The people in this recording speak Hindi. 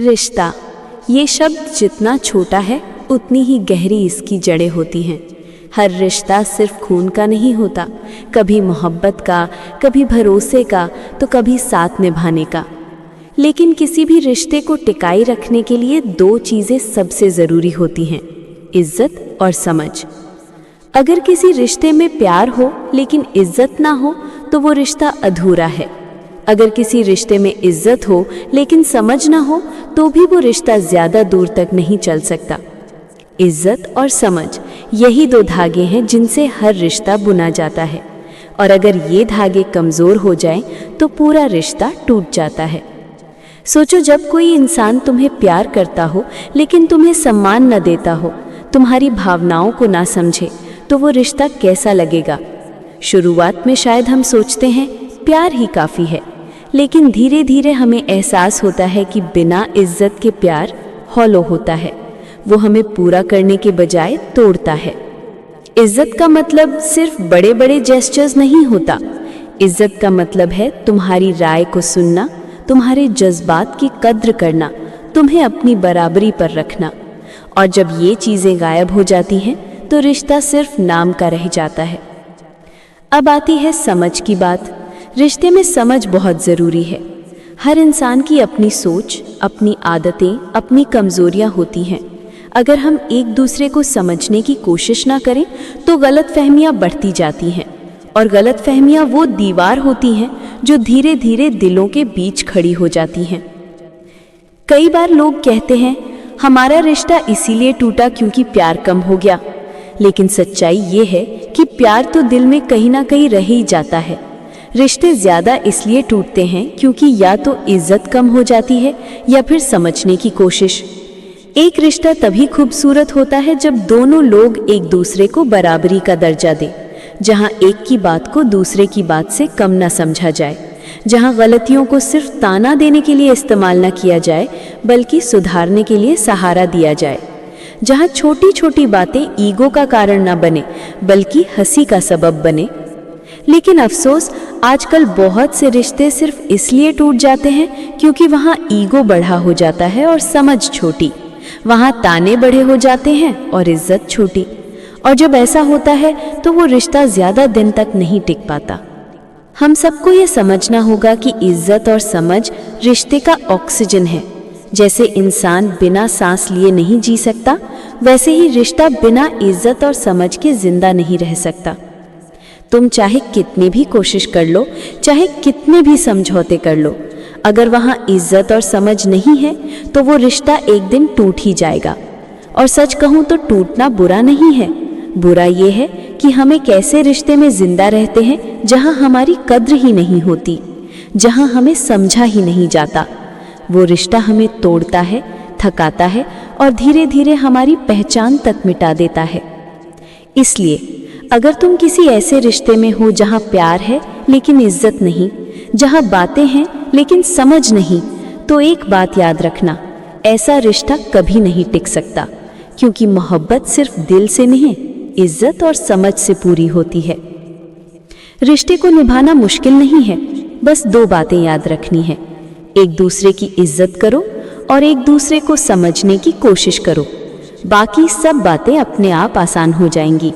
रिश्ता, ये शब्द जितना छोटा है उतनी ही गहरी इसकी जड़ें होती हैं। हर रिश्ता सिर्फ खून का नहीं होता, कभी मोहब्बत का, कभी भरोसे का, तो कभी साथ निभाने का। लेकिन किसी भी रिश्ते को टिकाई रखने के लिए दो चीज़ें सबसे ज़रूरी होती हैं, इज्जत और समझ। अगर किसी रिश्ते में प्यार हो लेकिन इज्जत ना हो तो वो रिश्ता अधूरा है। अगर किसी रिश्ते में इज्जत हो लेकिन समझ ना हो तो भी वो रिश्ता ज़्यादा दूर तक नहीं चल सकता। इज्जत और समझ, यही दो धागे हैं जिनसे हर रिश्ता बुना जाता है, और अगर ये धागे कमज़ोर हो जाएं तो पूरा रिश्ता टूट जाता है। सोचो, जब कोई इंसान तुम्हें प्यार करता हो लेकिन तुम्हें सम्मान न देता हो, तुम्हारी भावनाओं को ना समझे, तो वो रिश्ता कैसा लगेगा। शुरुआत में शायद हम सोचते हैं प्यार ही काफ़ी है, लेकिन धीरे धीरे हमें एहसास होता है कि बिना इज्जत के प्यार हॉलो होता है। वो हमें पूरा करने के बजाय तोड़ता है। इज्जत का मतलब सिर्फ बड़े बड़े जेस्चर्स नहीं होता। इज्जत का मतलब है तुम्हारी राय को सुनना, तुम्हारे जज्बात की कद्र करना, तुम्हें अपनी बराबरी पर रखना। और जब ये चीज़ें गायब हो जाती हैं तो रिश्ता सिर्फ नाम का रह जाता है। अब आती है समझ की बात। रिश्ते में समझ बहुत ज़रूरी है। हर इंसान की अपनी सोच, अपनी आदतें, अपनी कमज़ोरियाँ होती हैं। अगर हम एक दूसरे को समझने की कोशिश ना करें तो गलतफहमियाँ बढ़ती जाती हैं, और गलतफहमियाँ वो दीवार होती हैं जो धीरे धीरे दिलों के बीच खड़ी हो जाती हैं। कई बार लोग कहते हैं हमारा रिश्ता इसीलिए टूटा क्योंकि प्यार कम हो गया, लेकिन सच्चाई ये है कि प्यार तो दिल में कहीं ना कहीं रह ही जाता है। रिश्ते ज़्यादा इसलिए टूटते हैं क्योंकि या तो इज्जत कम हो जाती है या फिर समझने की कोशिश। एक रिश्ता तभी खूबसूरत होता है जब दोनों लोग एक दूसरे को बराबरी का दर्जा दें, जहां एक की बात को दूसरे की बात से कम ना समझा जाए, जहां गलतियों को सिर्फ ताना देने के लिए इस्तेमाल ना किया जाए बल्कि सुधारने के लिए सहारा दिया जाए, जहां छोटी छोटी बातें ईगो का कारण ना बने बल्कि हंसी का सबब बने। लेकिन अफसोस, आजकल बहुत से रिश्ते सिर्फ इसलिए टूट जाते हैं क्योंकि वहाँ ईगो बढ़ा हो जाता है और समझ छोटी, वहाँ ताने बड़े हो जाते हैं और इज्जत छोटी। और जब ऐसा होता है तो वो रिश्ता ज़्यादा दिन तक नहीं टिक पाता। हम सबको ये समझना होगा कि इज्जत और समझ रिश्ते का ऑक्सीजन है। जैसे इंसान बिना सांस लिए नहीं जी सकता, वैसे ही रिश्ता बिना इज्जत और समझ के जिंदा नहीं रह सकता। तुम चाहे कितनी भी कोशिश कर लो, चाहे कितने भी समझौते कर लो, अगर वहाँ इज्जत और समझ नहीं है तो वो रिश्ता एक दिन टूट ही जाएगा। और सच कहूँ तो टूटना बुरा नहीं है, बुरा ये है कि हम एक ऐसे रिश्ते में जिंदा रहते हैं जहाँ हमारी कद्र ही नहीं होती, जहाँ हमें समझा ही नहीं जाता। वो रिश्ता हमें तोड़ता है, थकाता है और धीरे धीरे हमारी पहचान तक मिटा देता है। इसलिए अगर तुम किसी ऐसे रिश्ते में हो जहाँ प्यार है लेकिन इज्जत नहीं, जहाँ बातें हैं लेकिन समझ नहीं, तो एक बात याद रखना, ऐसा रिश्ता कभी नहीं टिक सकता, क्योंकि मोहब्बत सिर्फ दिल से नहीं, इज्जत और समझ से पूरी होती है। रिश्ते को निभाना मुश्किल नहीं है, बस दो बातें याद रखनी है, एक दूसरे की इज्जत करो और एक दूसरे को समझने की कोशिश करो। बाकी सब बातें अपने आप आसान हो जाएंगी।